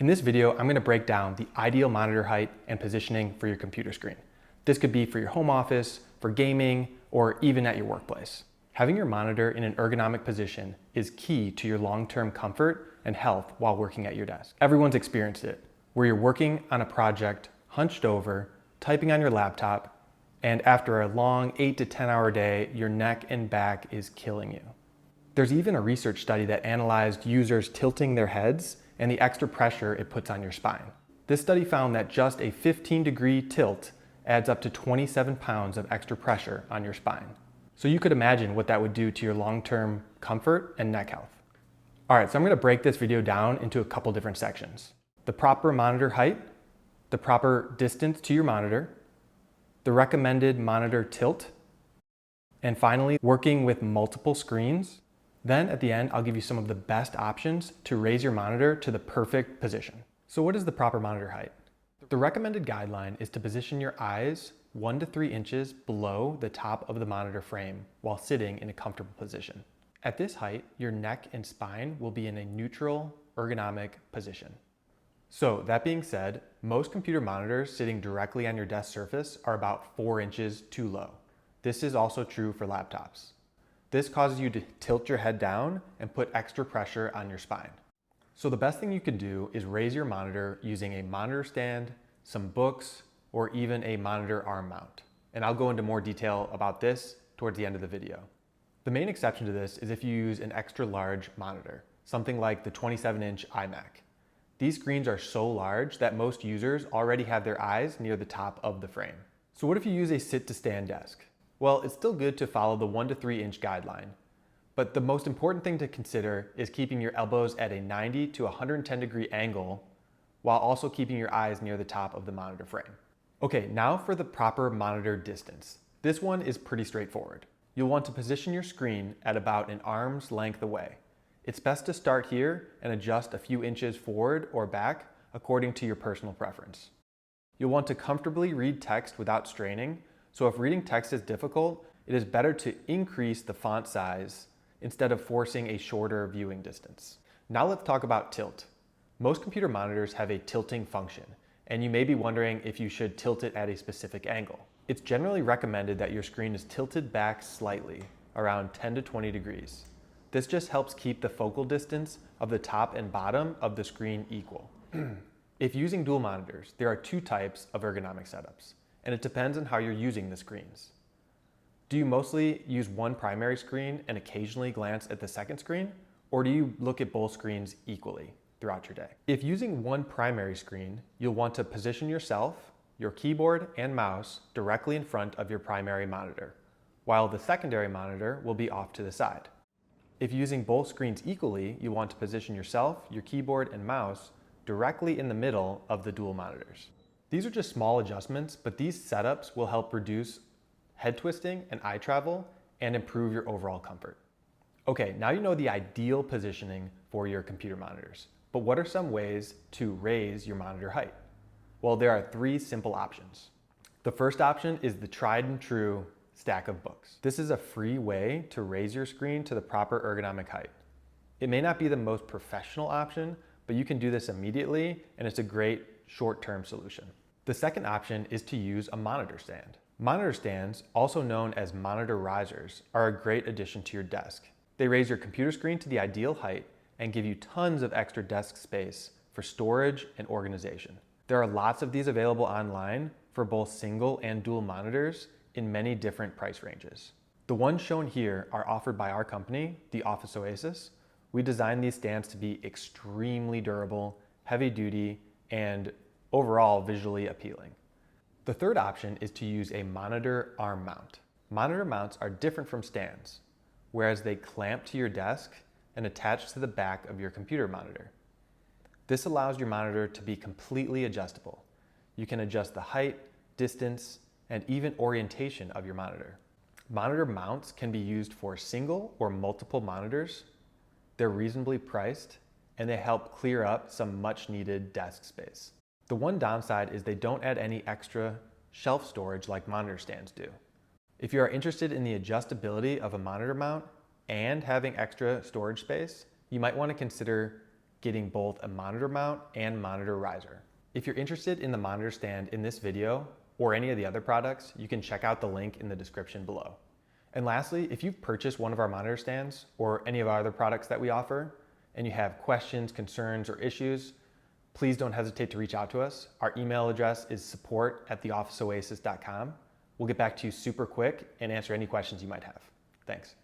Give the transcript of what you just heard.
In this video, I'm going to break down the ideal monitor height and positioning for your computer screen. This could be for your home office, for gaming, or even at your workplace. Having your monitor in an ergonomic position is key to your long-term comfort and health while working at your desk. Everyone's experienced it, where you're working on a project, hunched over, typing on your laptop, and after a long 8 to 10 hour day, your neck and back is killing you. There's even a research study that analyzed users tilting their heads and the extra pressure it puts on your spine. This study found that just a 15-degree tilt adds up to 27 pounds of extra pressure on your spine. So you could imagine what that would do to your long-term comfort and neck health. All right, so I'm going to break this video down into a couple different sections. The proper monitor height, the proper distance to your monitor, the recommended monitor tilt, and finally, working with multiple screens. Then at the end, I'll give you some of the best options to raise your monitor to the perfect position. So what is the proper monitor height? The recommended guideline is to position your eyes 1 to 3 inches below the top of the monitor frame while sitting in a comfortable position. At this height, your neck and spine will be in a neutral, ergonomic position. So that being said, most computer monitors sitting directly on your desk surface are about 4 inches too low. This is also true for laptops. This causes you to tilt your head down and put extra pressure on your spine. So the best thing you can do is raise your monitor using a monitor stand, some books, or even a monitor arm mount. And I'll go into more detail about this towards the end of the video. The main exception to this is if you use an extra large monitor, something like the 27-inch iMac. These screens are so large that most users already have their eyes near the top of the frame. So what if you use a sit-to-stand desk? Well, it's still good to follow the 1 to 3 inch guideline, but the most important thing to consider is keeping your elbows at a 90 to 110 degree angle while also keeping your eyes near the top of the monitor frame. Okay, now for the proper monitor distance. This one is pretty straightforward. You'll want to position your screen at about an arm's length away. It's best to start here and adjust a few inches forward or back according to your personal preference. You'll want to comfortably read text without straining. So if reading text is difficult, it is better to increase the font size instead of forcing a shorter viewing distance. Now let's talk about tilt. Most computer monitors have a tilting function, and you may be wondering if you should tilt it at a specific angle. It's generally recommended that your screen is tilted back slightly, around 10 to 20 degrees. This just helps keep the focal distance of the top and bottom of the screen equal. If using dual monitors, there are 2 types of ergonomic setups, and it depends on how you're using the screens. Do you mostly use one primary screen and occasionally glance at the second screen? Or do you look at both screens equally throughout your day? If using one primary screen, you'll want to position yourself, your keyboard and mouse directly in front of your primary monitor, while the secondary monitor will be off to the side. If using both screens equally, you want to position yourself, your keyboard and mouse directly in the middle of the dual monitors. These are just small adjustments, but these setups will help reduce head twisting and eye travel and improve your overall comfort. Okay, now you know the ideal positioning for your computer monitors, but what are some ways to raise your monitor height? Well, there are 3 simple options. The first option is the tried and true stack of books. This is a free way to raise your screen to the proper ergonomic height. It may not be the most professional option, but you can do this immediately, and it's a great short-term solution. The second option is to use a monitor stand. Monitor stands, also known as monitor risers, are a great addition to your desk. They raise your computer screen to the ideal height and give you tons of extra desk space for storage and organization. There are lots of these available online for both single and dual monitors in many different price ranges. The ones shown here are offered by our company, the Office Oasis. We designed these stands to be extremely durable, heavy duty, and overall visually appealing. The third option is to use a monitor arm mount. Monitor mounts are different from stands, whereas they clamp to your desk and attach to the back of your computer monitor. This allows your monitor to be completely adjustable. You can adjust the height, distance, and even orientation of your monitor. Monitor mounts can be used for single or multiple monitors. They're reasonably priced, and they help clear up some much needed desk space. The one downside is they don't add any extra shelf storage like monitor stands do. If you are interested in the adjustability of a monitor mount and having extra storage space, you might want to consider getting both a monitor mount and monitor riser. If you're interested in the monitor stand in this video or any of the other products, you can check out the link in the description below. And lastly, if you've purchased one of our monitor stands or any of our other products that we offer, and you have questions, concerns, or issues, please don't hesitate to reach out to us. Our email address is support@theofficeoasis.com. We'll get back to you super quick and answer any questions you might have. Thanks.